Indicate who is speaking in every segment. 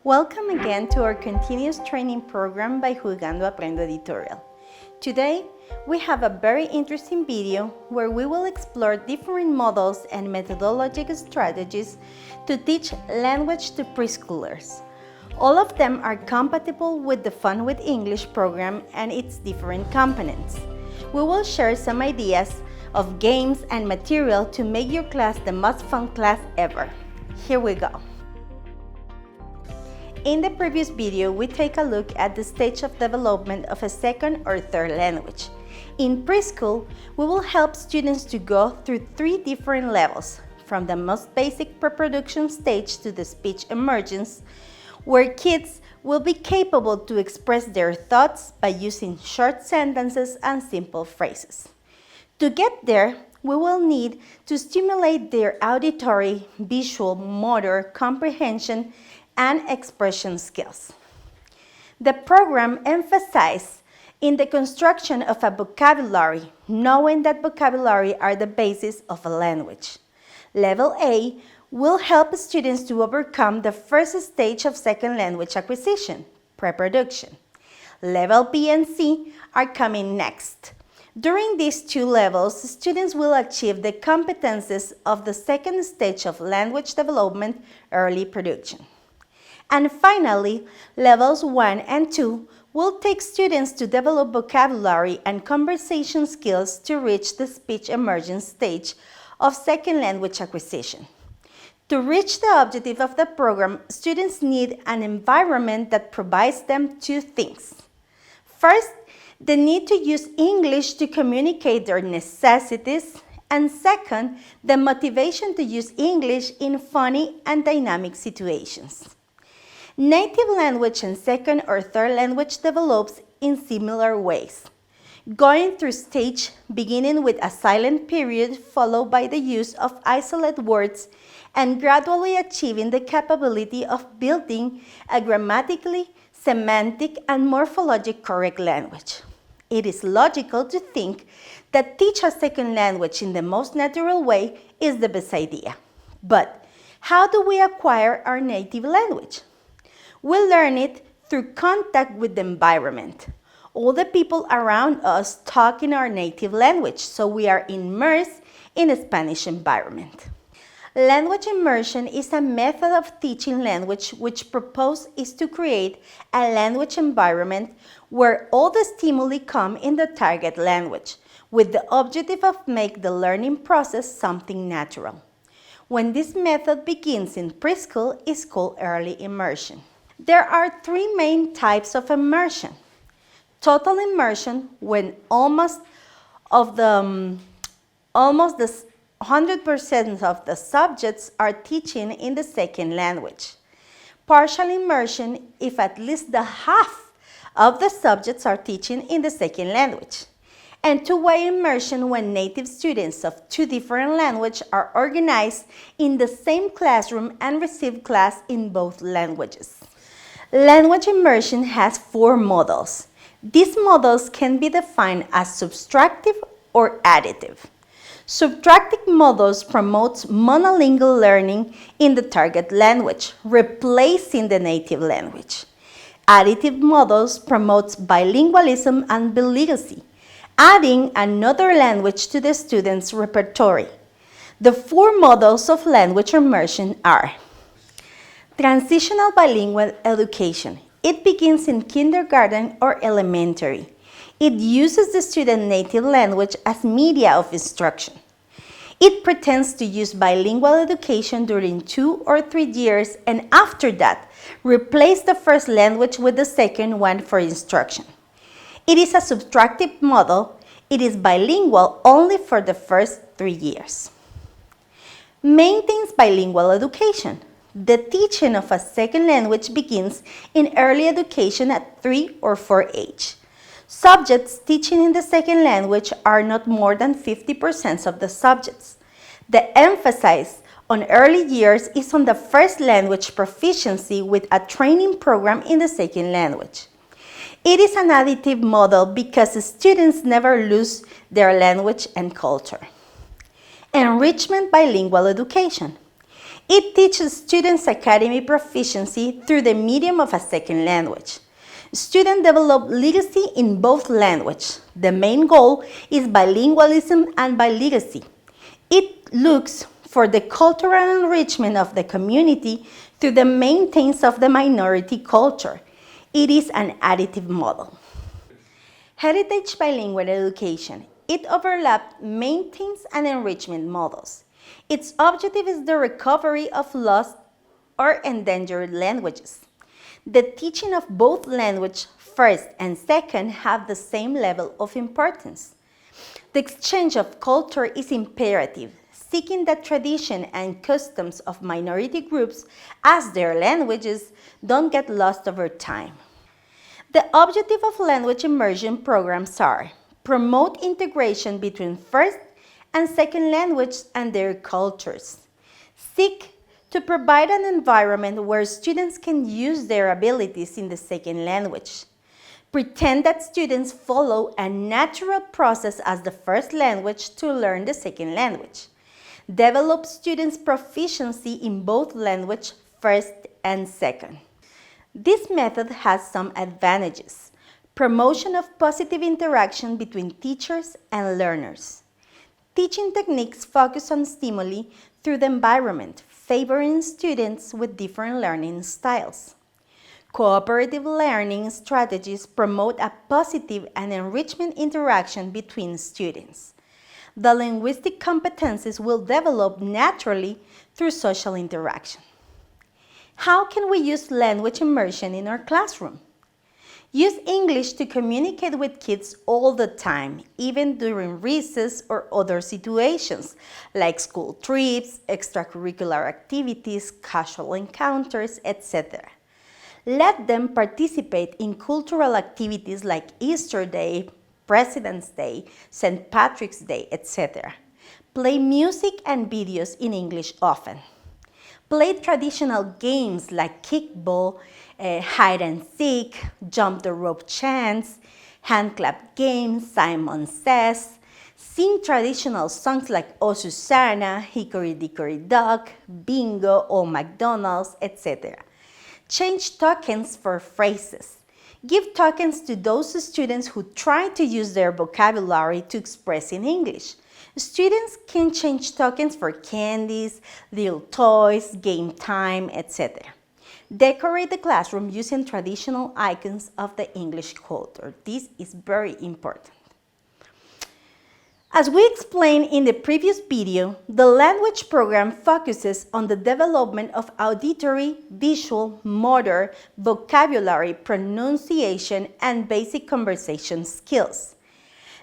Speaker 1: Welcome again to our continuous training program by Jugando Aprendo Editorial. Today, we have a very interesting video where we will explore different models and methodological strategies to teach language to preschoolers. All of them are compatible with the Fun with English program and its different components. We will share some ideas of games and material to make your class the most fun class ever. Here we go. In the previous video, we take a look at the stage of development of a second or third language. In preschool, we will help students to go through 3 different levels, from the most basic pre-production stage to the speech emergence, where kids will be capable to express their thoughts by using short sentences and simple phrases. To get there, we will need to stimulate their auditory, visual, motor, comprehension, and expression skills. The program emphasizes in the construction of a vocabulary, knowing that vocabulary are the basis of a language. Level A will help students to overcome the first stage of second language acquisition, pre-production. Level B and C are coming next. During these 2 levels, students will achieve the competences of the second stage of language development, early production. And finally, levels 1 and 2 will take students to develop vocabulary and conversation skills to reach the speech emergence stage of second language acquisition. To reach the objective of the program, students need an environment that provides them 2 things. First, the need to use English to communicate their necessities, and second, the motivation to use English in funny and dynamic situations. Native language and second or third language develops in similar ways, going through stage beginning with a silent period followed by the use of isolated words and gradually achieving the capability of building a grammatically, semantic, and morphologic correct language. It is logical to think that teach a second language in the most natural way is the best idea. But how do we acquire our native language? We learn it through contact with the environment. All the people around us talk in our native language, so we are immersed in a Spanish environment. Language immersion is a method of teaching language which purpose is to create a language environment where all the stimuli come in the target language, with the objective of make the learning process something natural. When this method begins in preschool, it's called early immersion. There are 3 main types of immersion. Total immersion, when almost the 100% of the subjects are teaching in the second language. Partial immersion, if at least the half of the subjects are teaching in the second language. And two-way immersion, when native students of 2 different languages are organized in the same classroom and receive class in both languages. Language immersion has 4 models. These models can be defined as subtractive or additive. Subtractive models promote monolingual learning in the target language, replacing the native language. Additive models promote bilingualism and bilinguacy, adding another language to the student's repertoire. The 4 models of language immersion are: transitional bilingual education. It begins in kindergarten or elementary. It uses the student's native language as media of instruction. It pretends to use bilingual education during 2 or 3 years, and after that, replace the first language with the second one for instruction. It is a subtractive model. It is bilingual only for the first 3 years. Maintains bilingual education. The teaching of a second language begins in early education at 3 or 4 age. Subjects teaching in the second language are not more than 50% of the subjects. The emphasis on early years is on the first language proficiency with a training program in the second language. It is an additive model because students never lose their language and culture. Enrichment bilingual education. It teaches students academic proficiency through the medium of a second language. Students develop literacy in both languages. The main goal is bilingualism and bilingualism. It looks for the cultural enrichment of the community through the maintenance of the minority culture. It is an additive model. Heritage bilingual education. It overlaps maintenance and enrichment models. Its objective is the recovery of lost or endangered languages. The teaching of both language, first and second, have the same level of importance. The exchange of culture is imperative, seeking that tradition and customs of minority groups as their languages don't get lost over time. The objective of language immersion programs are promote integration between first and second language and their cultures, seek to provide an environment where students can use their abilities in the second language, pretend that students follow a natural process as the first language to learn the second language, develop students' proficiency in both language, first and second. This method has some advantages. Promotion of positive interaction between teachers and learners. Teaching techniques focus on stimuli through the environment, favoring students with different learning styles. Cooperative learning strategies promote a positive and enrichment interaction between students. The linguistic competencies will develop naturally through social interaction. How can we use language immersion in our classroom? Use English to communicate with kids all the time, even during recess or other situations, like school trips, extracurricular activities, casual encounters, etc. Let them participate in cultural activities like Easter Day, President's Day, St. Patrick's Day, etc. Play music and videos in English often. Play traditional games like kickball, hide and seek, jump the rope chants, hand clap games, Simon Says. Sing traditional songs like O Susanna, Hickory Dickory Dock, Bingo, O McDonald's, etc. Change tokens for phrases. Give tokens to those students who try to use their vocabulary to express in English. Students can change tokens for candies, little toys, game time, etc. Decorate the classroom using traditional icons of the English culture. This is very important. As we explained in the previous video, the language program focuses on the development of auditory, visual, motor, vocabulary, pronunciation, and basic conversation skills.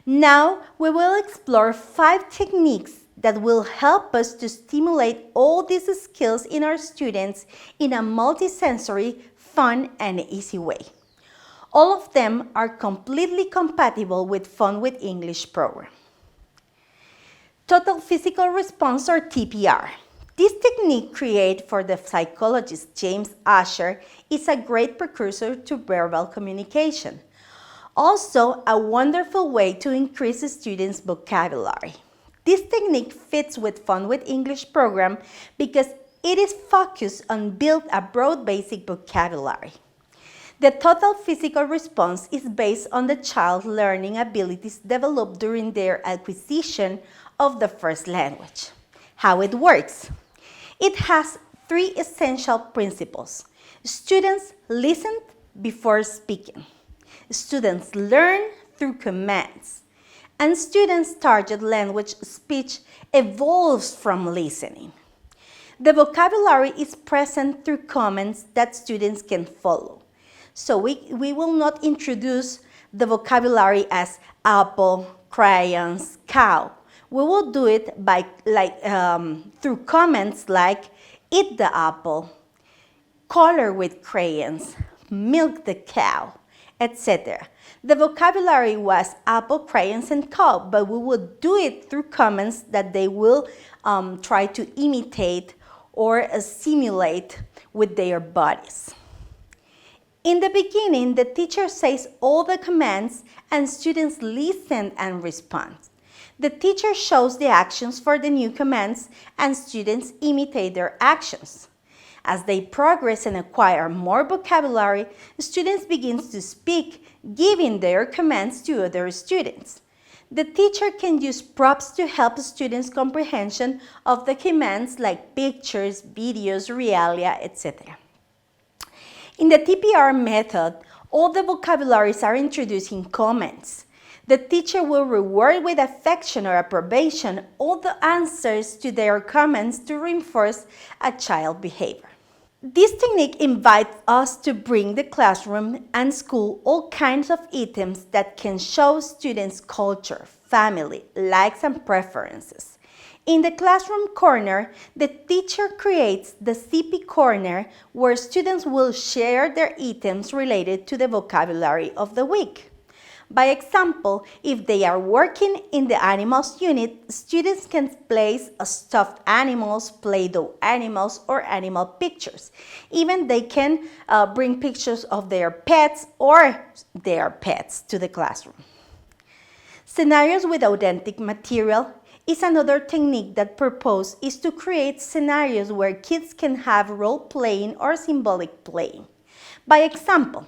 Speaker 1: Now, we will explore 5 techniques that will help us to stimulate all these skills in our students in a multisensory, fun, and easy way. All of them are completely compatible with Fun with English program. Total physical response, or TPR. This technique created for the psychologist James Asher is a great precursor to verbal communication. Also, a wonderful way to increase students' vocabulary. This technique fits with Fun with English program because it is focused on building a broad basic vocabulary. The total physical response is based on the child's learning abilities developed during their acquisition of the first language. How it works? It has 3 essential principles. Students listen before speaking. Students learn through commands. And students' target language speech evolves from listening. The vocabulary is present through comments that students can follow. So we will not introduce the vocabulary as apple, crayons, cow. We will do it by through comments like eat the apple, color with crayons, milk the cow, etc. The vocabulary was apple, crayons, and cow, but we would do it through comments that they will try to imitate or simulate with their bodies. In the beginning, the teacher says all the commands and students listen and respond. The teacher shows the actions for the new commands and students imitate their actions. As they progress and acquire more vocabulary, students begin to speak, giving their commands to other students. The teacher can use props to help students' comprehension of the commands like pictures, videos, realia, etc. In the TPR method, all the vocabularies are introduced in comments. The teacher will reward with affection or approbation all the answers to their comments to reinforce a child's behavior. This technique invites us to bring the classroom and school all kinds of items that can show students' culture, family, likes, and preferences. In the classroom corner, the teacher creates the CP corner where students will share their items related to the vocabulary of the week. By example, if they are working in the animals unit, students can place stuffed animals, Play-Doh animals, or animal pictures. Even they can bring pictures of their pets or their pets to the classroom. Scenarios with authentic material is another technique that purpose is to create scenarios where kids can have role-playing or symbolic playing. By example,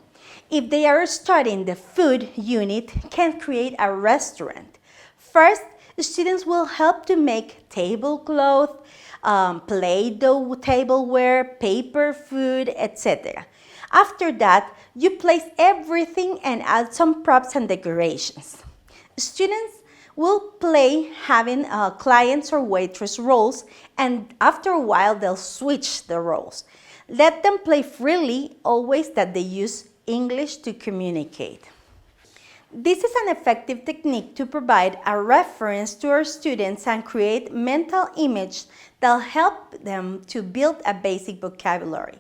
Speaker 1: if they are studying the food unit, can create a restaurant. First, students will help to make tablecloth, Play-Doh tableware, paper food, etc. After that, you place everything and add some props and decorations. Students will play having clients or waitress roles, and after a while they'll switch the roles. Let them play freely, always that they use English to communicate. This is an effective technique to provide a reference to our students and create mental images that help them to build a basic vocabulary.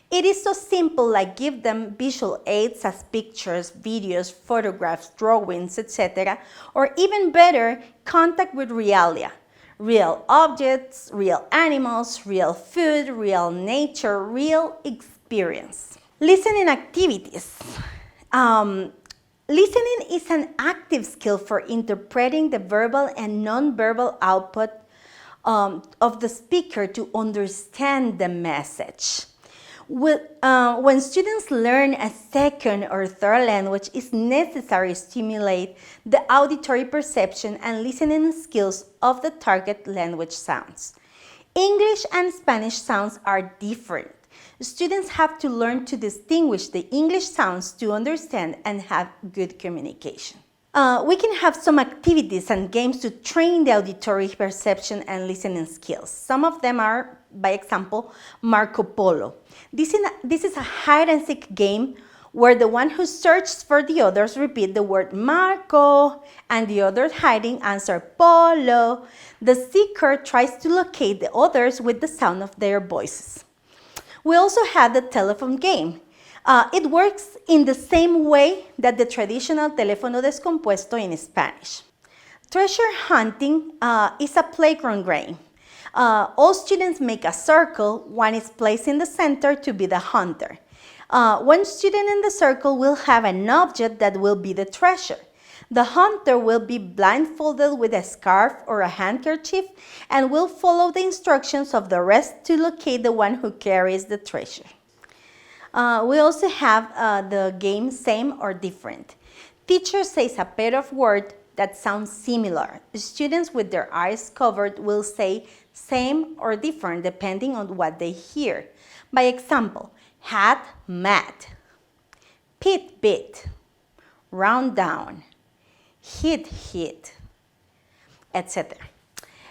Speaker 1: It is so simple, like give them visual aids as pictures, videos, photographs, drawings, etc. Or even better, contact with realia. Real objects, real animals, real food, real nature, real experience. Listening activities. Listening is an active skill for interpreting the verbal and non-verbal output of the speaker to understand the message. When students learn a second or third language, it's necessary to stimulate the auditory perception and listening skills of the target language sounds. English and Spanish sounds are different. Students have to learn to distinguish the English sounds to understand and have good communication. We can have some activities and games to train the auditory perception and listening skills. Some of them are, by example, Marco Polo. This is a hide-and-seek game where the one who searches for the others repeat the word Marco, and the others hiding answer Polo. The seeker tries to locate the others with the sound of their voices. We also have the telephone game. It works in the same way that the traditional teléfono descompuesto in Spanish. Treasure hunting is a playground game. All students make a circle. One is placed in the center to be the hunter. One student in the circle will have an object that will be the treasure. The hunter will be blindfolded with a scarf or a handkerchief and will follow the instructions of the rest to locate the one who carries the treasure. We also have the game Same or Different. Teacher says a pair of words that sound similar. Students with their eyes covered will say same or different depending on what they hear. By example, hat, mat, pit, bit, round, down, hit, etc.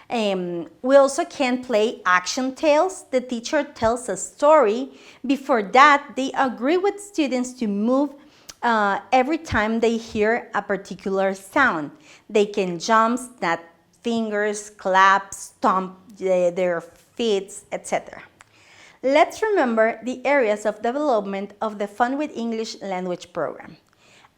Speaker 1: We also can play action tales. The teacher tells a story. Before that, they agree with students to move every time they hear a particular sound. They can jump, snap fingers, clap, stomp their feet, etc. Let's remember the areas of development of the Fun with English language program.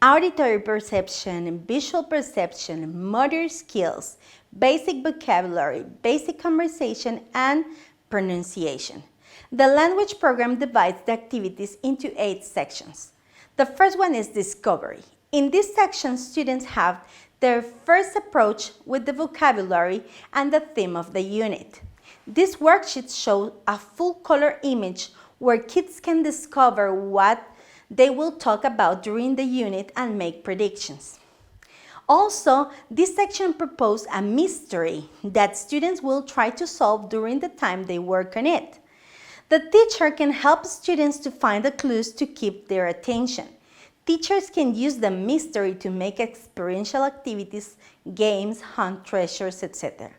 Speaker 1: Auditory perception, visual perception, motor skills, basic vocabulary, basic conversation, and pronunciation. The language program divides the activities into 8 sections. The first one is discovery. In this section, students have their first approach with the vocabulary and the theme of the unit. These worksheets show a full-color image where kids can discover what they will talk about during the unit and make predictions. Also, this section proposed a mystery that students will try to solve during the time they work on it. The teacher can help students to find the clues to keep their attention. Teachers can use the mystery to make experiential activities, games, hunt treasures, etc.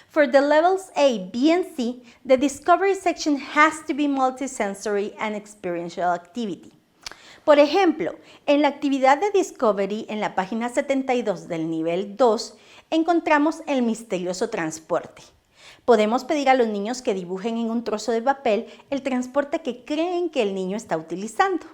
Speaker 1: For the levels A, B, and C, the discovery section has to be multisensory and experiential activity. Por ejemplo, en la actividad de Discovery, en la página 72 del nivel 2, encontramos el misterioso transporte. Podemos pedir a los niños que dibujen en un trozo de papel el transporte que creen que el niño está utilizando.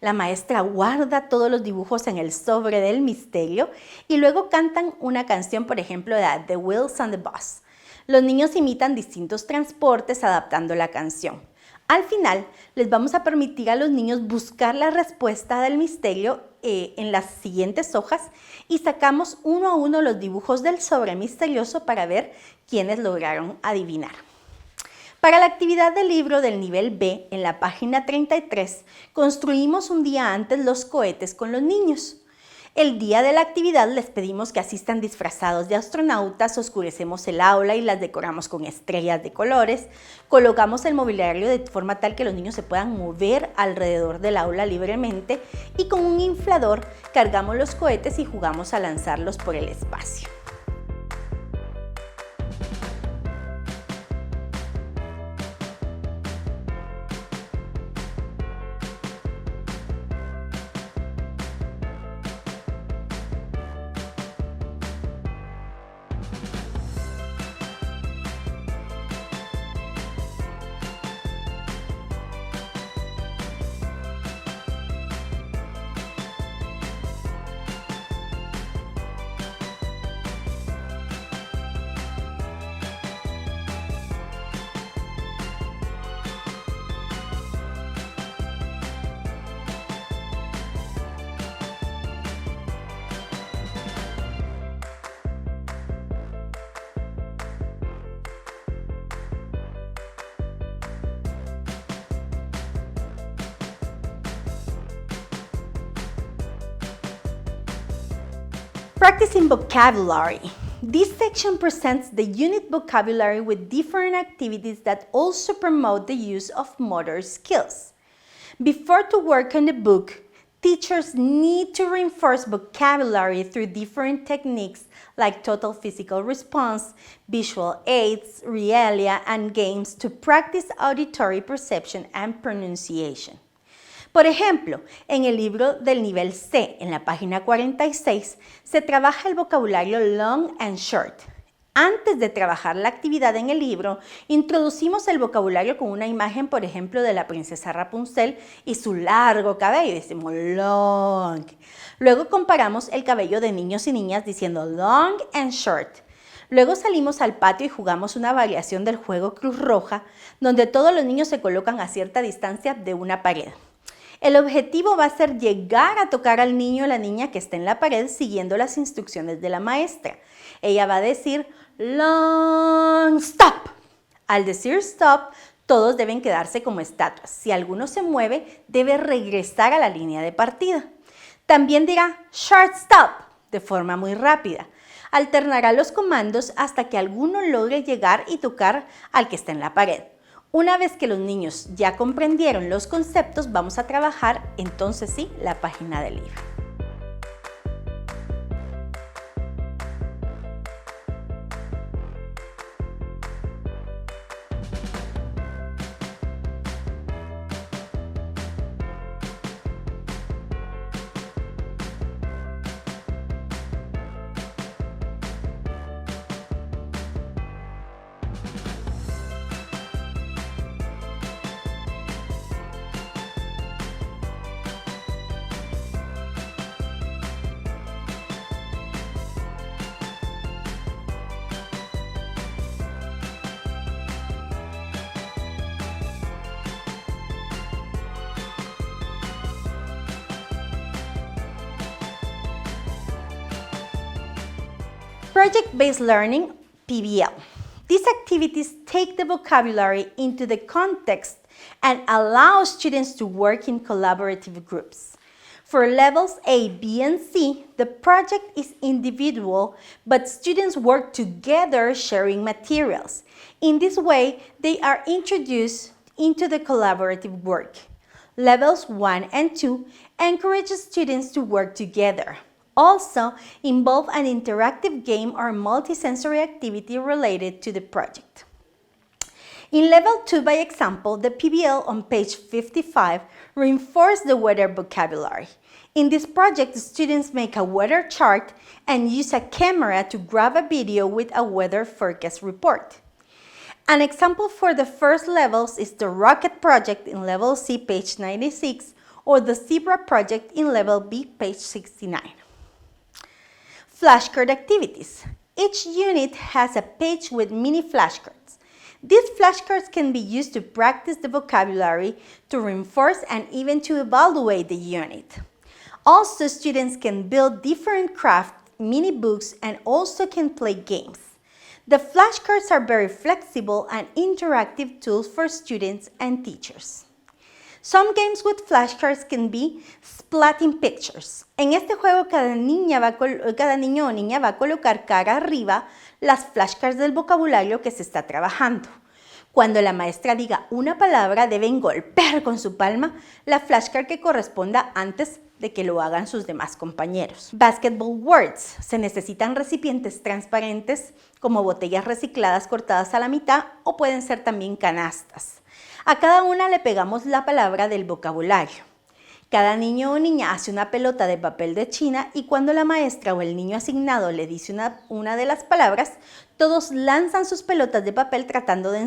Speaker 1: La maestra guarda todos los dibujos en el sobre del misterio y luego cantan una canción, por ejemplo, de The Wheels on the Bus. Los niños imitan distintos transportes adaptando la canción. Al final, les vamos a permitir a los niños buscar la respuesta del misterio en las siguientes hojas y sacamos uno a uno los dibujos del sobre misterioso para ver quiénes lograron adivinar. Para la actividad del libro del nivel B, en la página 33, construimos un día antes los cohetes con los niños. El día de la actividad les pedimos que asistan disfrazados de astronautas, oscurecemos el aula y las decoramos con estrellas de colores, colocamos el mobiliario de forma tal que los niños se puedan mover alrededor del aula libremente y con un inflador cargamos los cohetes y jugamos a lanzarlos por el espacio. Practicing vocabulary. This section presents the unit vocabulary with different activities that also promote the use of motor skills. Before to work on the book, teachers need to reinforce vocabulary through different techniques like total physical response, visual aids, realia, and games to practice auditory perception and pronunciation. Por ejemplo, en el libro del nivel C, en la página 46, se trabaja el vocabulario long and short. Antes de trabajar la actividad en el libro, introducimos el vocabulario con una imagen, por ejemplo, de la princesa Rapunzel y su largo cabello, decimos long. Luego comparamos el cabello de niños y niñas diciendo long and short. Luego salimos al patio y jugamos una variación del juego Cruz Roja, donde todos los niños se colocan a cierta distancia de una pared. El objetivo va a ser llegar a tocar al niño o la niña que está en la pared siguiendo las instrucciones de la maestra. Ella va a decir long stop. Al decir stop, todos deben quedarse como estatuas. Si alguno se mueve, debe regresar a la línea de partida. También dirá short stop de forma muy rápida. Alternará los comandos hasta que alguno logre llegar y tocar al que está en la pared. Una vez que los niños ya comprendieron los conceptos, vamos a trabajar entonces sí la página del libro. Project-based learning, PBL. These activities take the vocabulary into the context and allow students to work in collaborative groups. For levels A, B, and C, the project is individual, but students work together sharing materials. In this way, they are introduced into the collaborative work. Levels 1 and 2 encourage students to work together. Also, involve an interactive game or multisensory activity related to the project. In Level 2, by example, the PBL on page 55 reinforced the weather vocabulary. In this project, the students make a weather chart and use a camera to grab a video with a weather forecast report. An example for the first levels is the Rocket project in Level C, page 96, or the Zebra project in Level B, page 69. Flashcard activities. Each unit has a page with mini flashcards. These flashcards can be used to practice the vocabulary, to reinforce, and even to evaluate the unit. Also, students can build different craft mini books and also can play games. The flashcards are very flexible and interactive tools for students and teachers. Some games with flashcards can be splatting pictures. En este juego cada niño o niña va a colocar cara arriba las flashcards del vocabulario que se está trabajando. Cuando la maestra diga una palabra, deben golpear con su palma la flashcard que corresponda antes de que lo hagan sus demás compañeros. Basketball words. Se necesitan recipientes transparentes como botellas recicladas cortadas a la mitad o pueden ser también canastas. A cada una le pegamos la palabra del vocabulario. Cada niño o niña hace una pelota de papel de China y cuando la maestra o el niño asignado le dice una de las palabras, todos lanzan sus pelotas de papel tratando de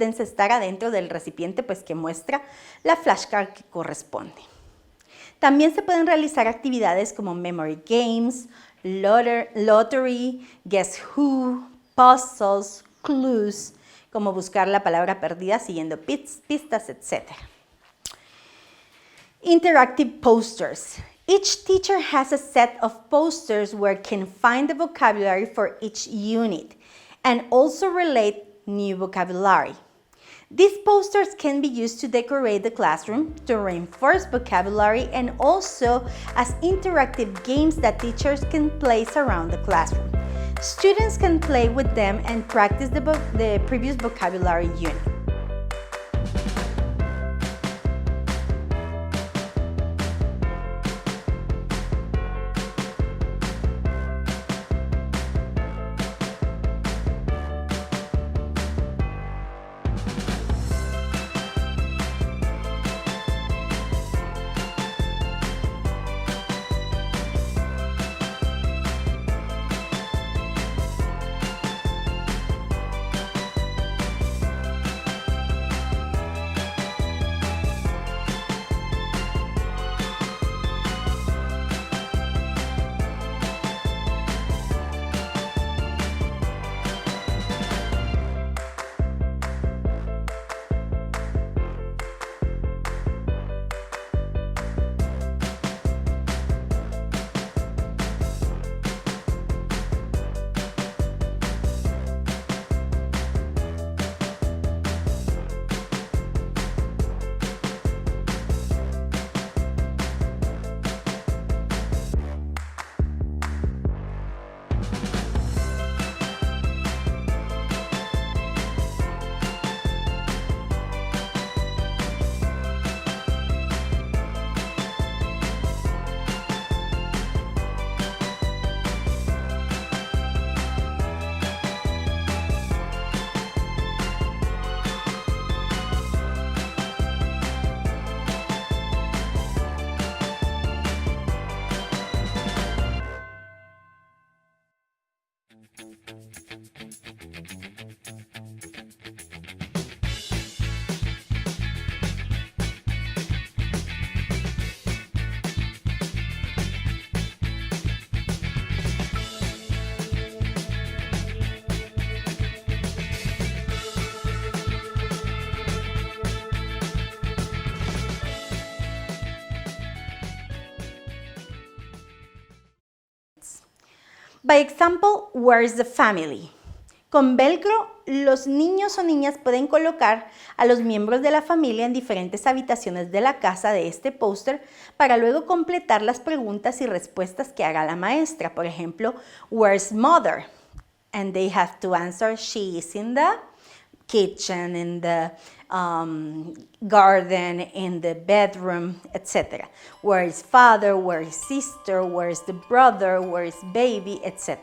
Speaker 1: encestar adentro del recipiente pues, que muestra la flashcard que corresponde. También se pueden realizar actividades como memory games, lottery, guess who, puzzles, clues, como buscar la palabra perdida siguiendo pistas, etc. Interactive posters. Each teacher has a set of posters where can find the vocabulary for each unit and also relate new vocabulary. These posters can be used to decorate the classroom, to reinforce vocabulary, and also as interactive games that teachers can place around the classroom. Students can play with them and practice the previous vocabulary unit. By example, where is the family? Con velcro, los niños o niñas pueden colocar a los miembros de la familia en diferentes habitaciones de la casa de este póster para luego completar las preguntas y respuestas que haga la maestra. Por ejemplo, where's mother? And they have to answer, she is in the kitchen, in the garden, in the bedroom, etc. Where is father? Where is sister? Where is the brother? Where is baby? Etc.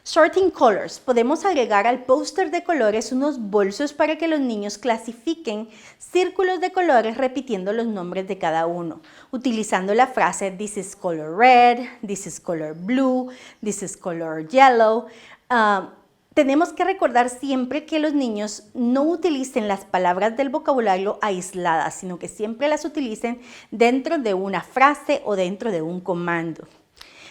Speaker 1: Sorting colors. Podemos agregar al póster de colores unos bolsos para que los niños clasifiquen círculos de colores repitiendo los nombres de cada uno, utilizando la frase this is color red, this is color blue, this is color yellow. Tenemos que recordar siempre que los niños no utilicen las palabras del vocabulario aisladas, sino que siempre las utilicen dentro de una frase o dentro de un comando.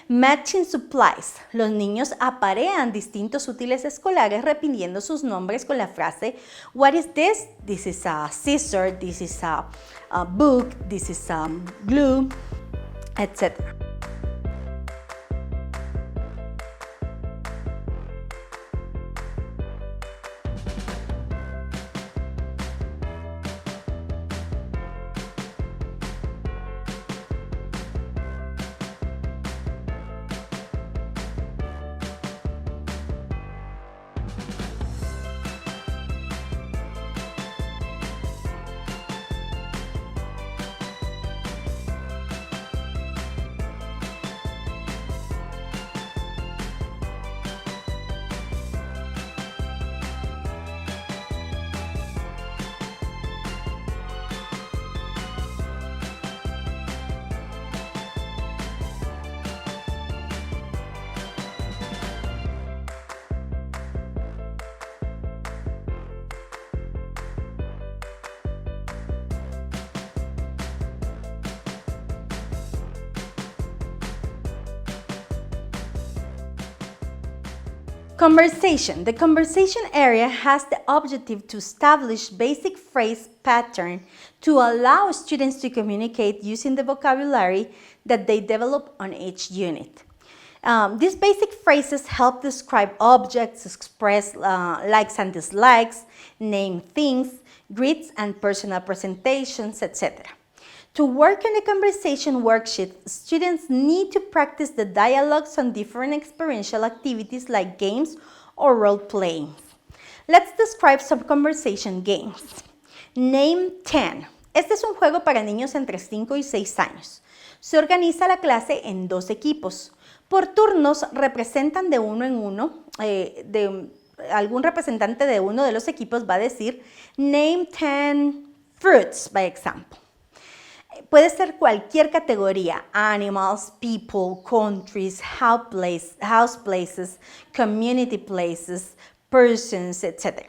Speaker 1: Matching supplies. Los niños aparean distintos útiles escolares repitiendo sus nombres con la frase what is this? This is a scissor, this is a book, this is a glue, etc. Conversation. The conversation area has the objective to establish basic phrase pattern to allow students to communicate using the vocabulary that they develop on each unit. These basic phrases help describe objects, express likes and dislikes, name things, greets and personal presentations, etc. To work on the conversation worksheet, students need to practice the dialogues on different experiential activities like games or role-playing. Let's describe some conversation games. Name 10. Este es un juego para niños entre 5 y 6 años. Se organiza la clase en 2 equipos. Por turnos representan de uno en uno, algún representante de uno de los equipos va a decir Name 10 fruits, by example. Puede ser cualquier categoría, animals, people, countries, house places, community places, persons, etc.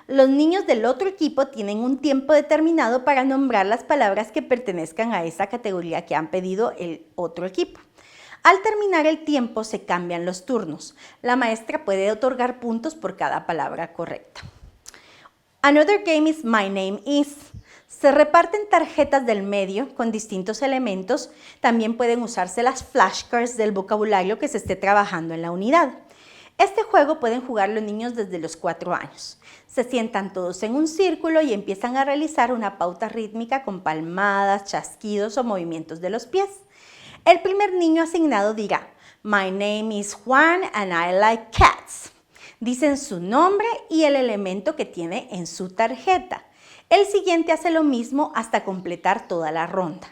Speaker 1: Los niños del otro equipo tienen un tiempo determinado para nombrar las palabras que pertenezcan a esa categoría que han pedido el otro equipo. Al terminar el tiempo se cambian los turnos. La maestra puede otorgar puntos por cada palabra correcta. Another game is My Name Is. Se reparten tarjetas del medio con distintos elementos. También pueden usarse las flashcards del vocabulario que se esté trabajando en la unidad. Este juego pueden jugar los niños desde los 4 años. Se sientan todos en un círculo y empiezan a realizar una pauta rítmica con palmadas, chasquidos o movimientos de los pies. El primer niño asignado dirá, My name is Juan and I like cats. Dicen su nombre y el elemento que tiene en su tarjeta. El siguiente hace lo mismo hasta completar toda la ronda.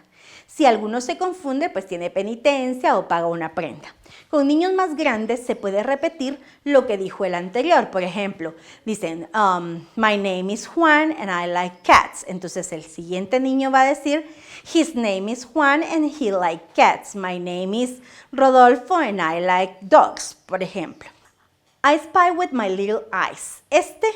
Speaker 1: Si alguno se confunde, pues tiene penitencia o paga una prenda. Con niños más grandes se puede repetir lo que dijo el anterior. Por ejemplo, dicen, my name is Juan and I like cats. Entonces el siguiente niño va a decir, his name is Juan and he likes cats. My name is Rodolfo and I like dogs, por ejemplo. I spy with my little eyes. Este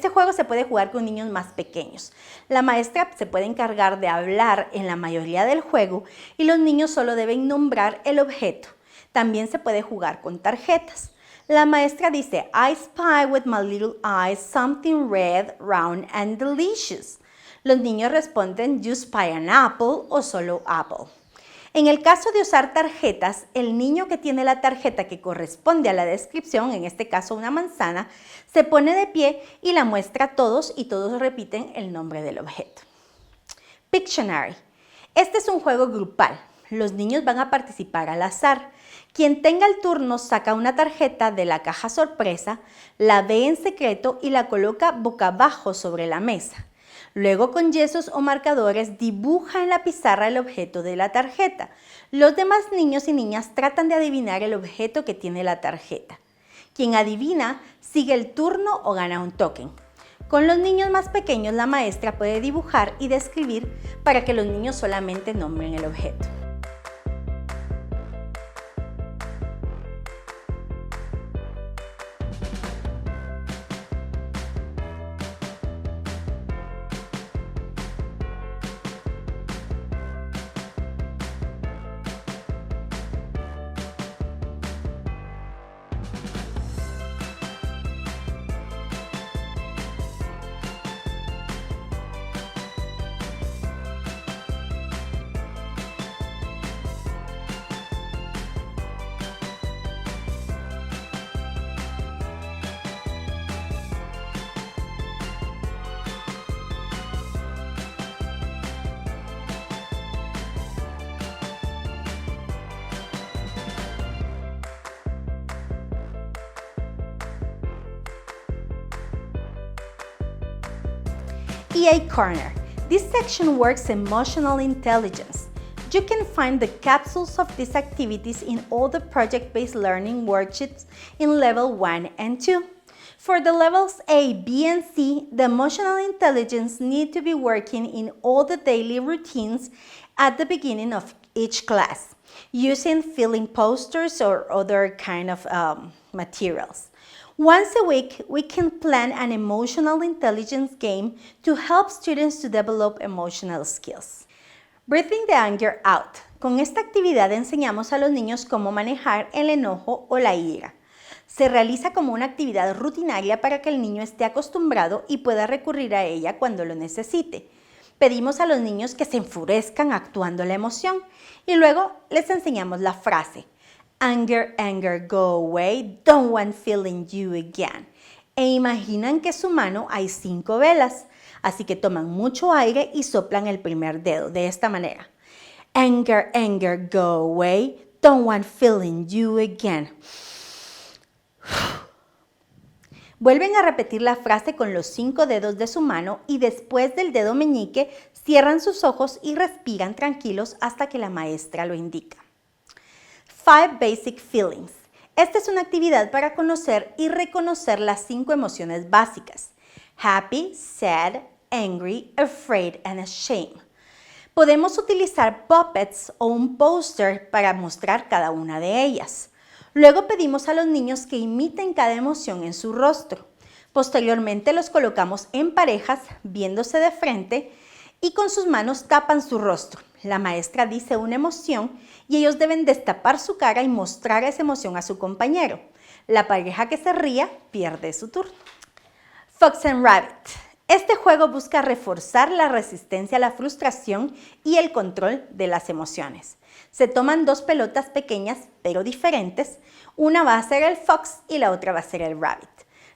Speaker 1: juego se puede jugar con niños más pequeños. La maestra se puede encargar de hablar en la mayoría del juego y los niños solo deben nombrar el objeto. También se puede jugar con tarjetas. La maestra dice, I spy with my little eyes something red, round and delicious. Los niños responden, you spy an apple o solo apple. En el caso de usar tarjetas, el niño que tiene la tarjeta que corresponde a la descripción, en este caso una manzana, se pone de pie y la muestra a todos y todos repiten el nombre del objeto. Pictionary. Este es un juego grupal. Los niños van a participar al azar. Quien tenga el turno saca una tarjeta de la caja sorpresa, la ve en secreto y la coloca boca abajo sobre la mesa. Luego con yesos o marcadores dibuja en la pizarra el objeto de la tarjeta. Los demás niños y niñas tratan de adivinar el objeto que tiene la tarjeta. Quien adivina sigue el turno o gana un token. Con los niños más pequeños la maestra puede dibujar y describir para que los niños solamente nombren el objeto. EA Corner. This section works emotional intelligence. You can find the capsules of these activities in all the project-based learning worksheets in level 1 and 2. For the levels A, B, and C, the emotional intelligence need to be working in all the daily routines at the beginning of each class, using filling posters or other kind of materials. Once a week, we can plan an emotional intelligence game to help students to develop emotional skills. Breathing the anger out. Con esta actividad enseñamos a los niños cómo manejar el enojo o la ira. Se realiza como una actividad rutinaria para que el niño esté acostumbrado y pueda recurrir a ella cuando lo necesite. Pedimos a los niños que se enfurezcan actuando la emoción y luego les enseñamos la frase. Anger, anger, go away, don't want feeling you again. E imaginan que en su mano hay 5 velas, así que toman mucho aire y soplan el primer dedo de esta manera. Anger, anger, go away, don't want feeling you again. Vuelven a repetir la frase con los 5 dedos de su mano y después del dedo meñique cierran sus ojos y respiran tranquilos hasta que la maestra lo indica. 5 Basic Feelings. Esta es una actividad para conocer y reconocer las 5 emociones básicas. Happy, sad, angry, afraid, and ashamed. Podemos utilizar puppets o un póster para mostrar cada una de ellas. Luego pedimos a los niños que imiten cada emoción en su rostro. Posteriormente los colocamos en parejas, viéndose de frente y con sus manos tapan su rostro. La maestra dice una emoción y ellos deben destapar su cara y mostrar esa emoción a su compañero. La pareja que se ría pierde su turno. Fox and Rabbit. Este juego busca reforzar la resistencia a la frustración y el control de las emociones. Se toman 2 pelotas pequeñas pero diferentes. Una va a ser el fox y la otra va a ser el rabbit.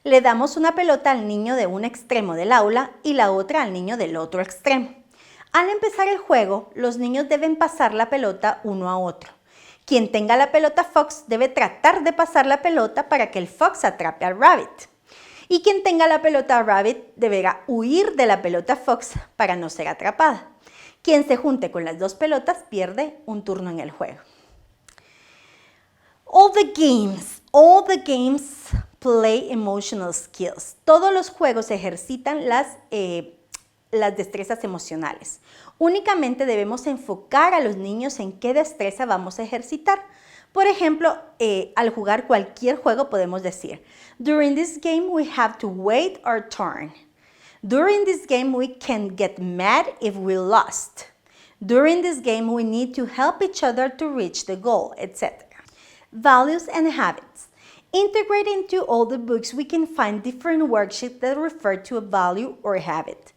Speaker 1: Le damos una pelota al niño de un extremo del aula y la otra al niño del otro extremo. Al empezar el juego, los niños deben pasar la pelota uno a otro. Quien tenga la pelota fox debe tratar de pasar la pelota para que el fox atrape al rabbit. Y quien tenga la pelota rabbit deberá huir de la pelota fox para no ser atrapada. Quien se junte con las 2 pelotas pierde un turno en el juego. All the games play emotional skills. Todos los juegos ejercitan las destrezas emocionales. Únicamente debemos enfocar a los niños en qué destreza vamos a ejercitar. Por ejemplo, al jugar cualquier juego podemos decir, During this game we have to wait our turn. During this game we can get mad if we lost. During this game we need to help each other to reach the goal, etc. Values and habits. Integrated into all the books, we can find different worksheets that refer to a value or habit.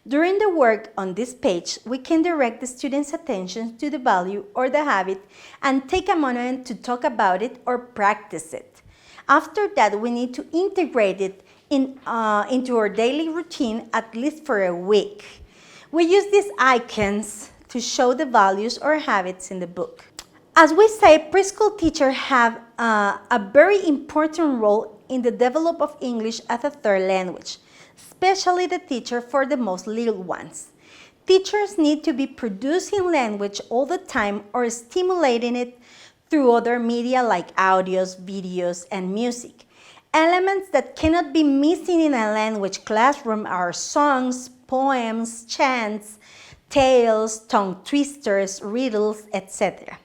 Speaker 1: During the work on this page, we can direct the students' attention to the value or the habit and take a moment to talk about it or practice it. After that, we need to integrate it into our daily routine at least for a week. We use these icons to show the values or habits in the book. As we say, preschool teachers have a very important role in the development of English as a third language, especially the teacher for the most little ones. Teachers need to be producing language all the time or stimulating it through other media like audios, videos, and music. Elements that cannot be missing in a language classroom are songs, poems, chants, tales, tongue twisters, riddles, etc.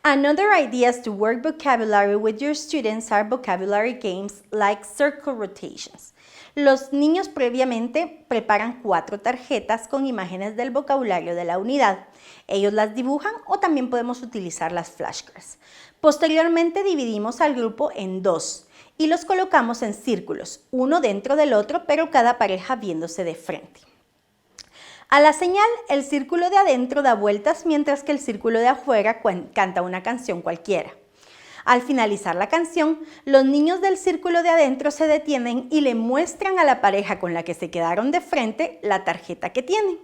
Speaker 1: Another ideas to work vocabulary with your students are vocabulary games like circle rotations. Los niños previamente preparan 4 tarjetas con imágenes del vocabulario de la unidad. Ellos las dibujan o también podemos utilizar las flashcards. Posteriormente dividimos al grupo en 2 y los colocamos en círculos, uno dentro del otro, pero cada pareja viéndose de frente. A la señal, el círculo de adentro da vueltas mientras que el círculo de afuera canta una canción cualquiera. Al finalizar la canción, los niños del círculo de adentro se detienen y le muestran a la pareja con la que se quedaron de frente la tarjeta que tienen.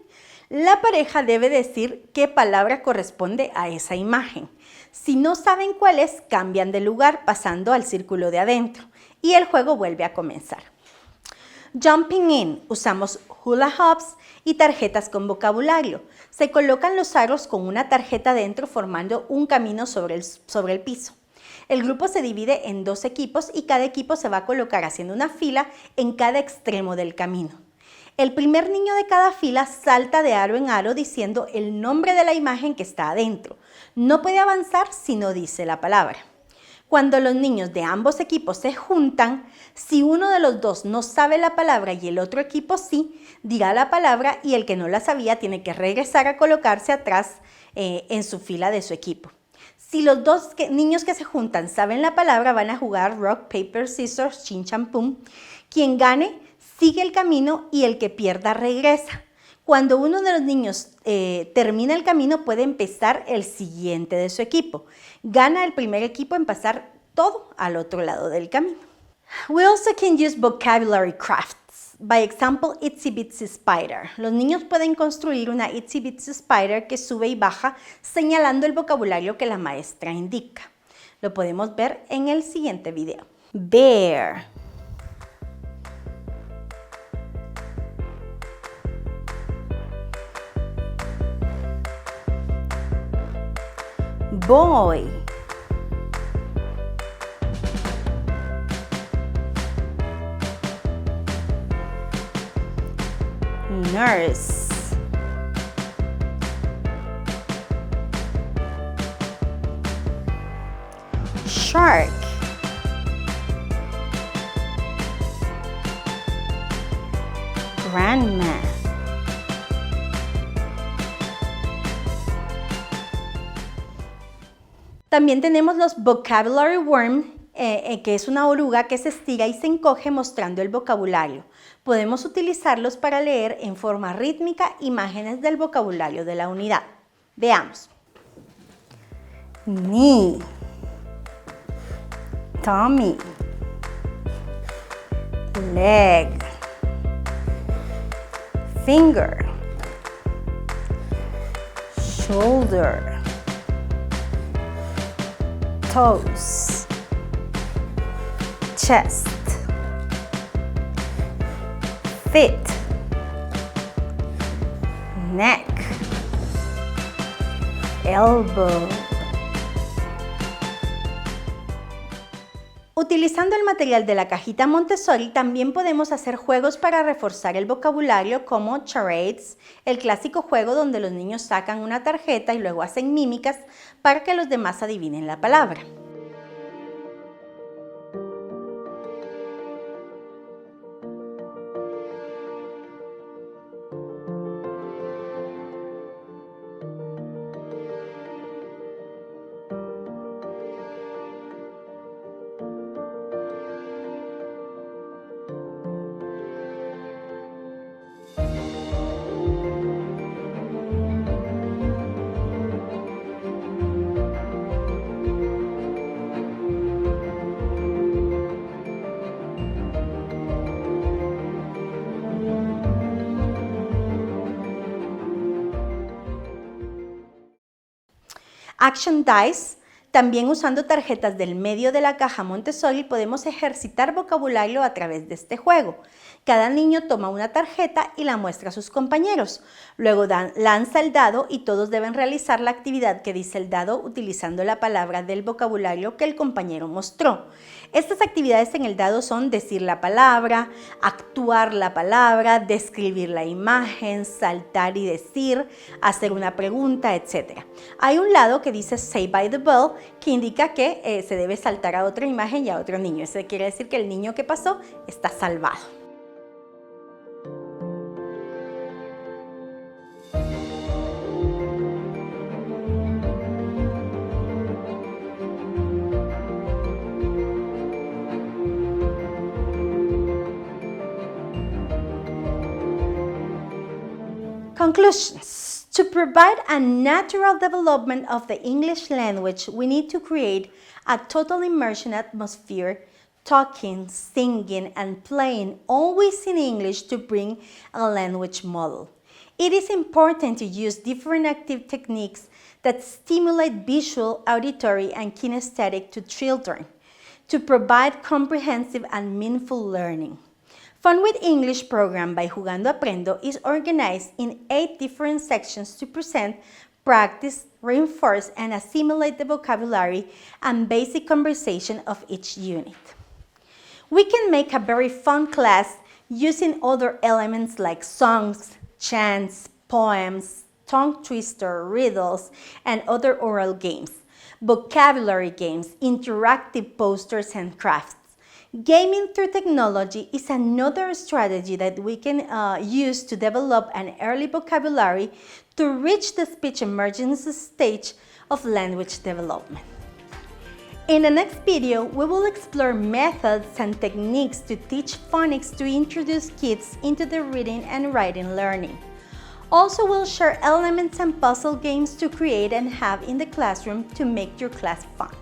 Speaker 1: La pareja debe decir qué palabra corresponde a esa imagen. Si no saben cuál es, cambian de lugar pasando al círculo de adentro y el juego vuelve a comenzar. Jumping in, usamos hula hoops y tarjetas con vocabulario. Se colocan los aros con una tarjeta dentro formando un camino sobre el piso. El grupo se divide en 2 equipos y cada equipo se va a colocar haciendo una fila en cada extremo del camino. El primer niño de cada fila salta de aro en aro diciendo el nombre de la imagen que está adentro. No puede avanzar si no dice la palabra. Cuando los niños de ambos equipos se juntan, si uno de los 2 no sabe la palabra y el otro equipo sí, dirá la palabra y el que no la sabía tiene que regresar a colocarse atrás en su fila de su equipo. Si los 2 niños que se juntan saben la palabra, van a jugar rock, paper, scissors, chin, cham, pum. Quien gane sigue el camino y el que pierda regresa. Cuando uno de los niños termina el camino, puede empezar el siguiente de su equipo. Gana el primer equipo en pasar todo al otro lado del camino. We also can use vocabulary crafts. By example, Itsy Bitsy Spider. Los niños pueden construir una Itsy Bitsy Spider que sube y baja señalando el vocabulario que la maestra indica. Lo podemos ver en el siguiente video. Bear. Boy. Nurse. Shark. Grandma. También tenemos los vocabulary worm, que es una oruga que se estira y se encoge mostrando el vocabulario. Podemos utilizarlos para leer en forma rítmica imágenes del vocabulario de la unidad. Veamos. Knee, tummy, leg, finger, shoulder, toes, chest, feet, neck, elbow. Utilizando el material de la cajita Montessori, también podemos hacer juegos para reforzar el vocabulario como charades, el clásico juego donde los niños sacan una tarjeta y luego hacen mímicas para que los demás adivinen la palabra. Action Dice. También usando tarjetas del medio de la caja Montessori podemos ejercitar vocabulario a través de este juego. Cada niño toma una tarjeta y la muestra a sus compañeros. Luego lanza el dado y todos deben realizar la actividad que dice el dado utilizando la palabra del vocabulario que el compañero mostró. Estas actividades en el dado son decir la palabra, actuar la palabra, describir la imagen, saltar y decir, hacer una pregunta, etc. Hay un lado que dice Say by the Bell, que indica que se debe saltar a otra imagen y a otro niño. Eso quiere decir que el niño que pasó está salvado. Conclusions. To provide a natural development of the English language, we need to create a total immersion atmosphere, talking, singing, and playing always in English to bring a language model. It is important to use different active techniques that stimulate visual, auditory, and kinesthetic to children to provide comprehensive and meaningful learning. Fun with English program by Jugando Aprendo is organized in 8 different sections to present, practice, reinforce, and assimilate the vocabulary and basic conversation of each unit. We can make a very fun class using other elements like songs, chants, poems, tongue twister, riddles, and other oral games, vocabulary games, interactive posters, and crafts. Gaming through technology is another strategy that we can use to develop an early vocabulary to reach the speech emergence stage of language development. In the next video, we will explore methods and techniques to teach phonics to introduce kids into the reading and writing learning. Also, we'll share elements and puzzle games to create and have in the classroom to make your class fun.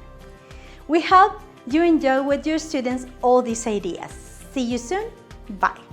Speaker 1: We hope you enjoy with your students all these ideas. See you soon. Bye.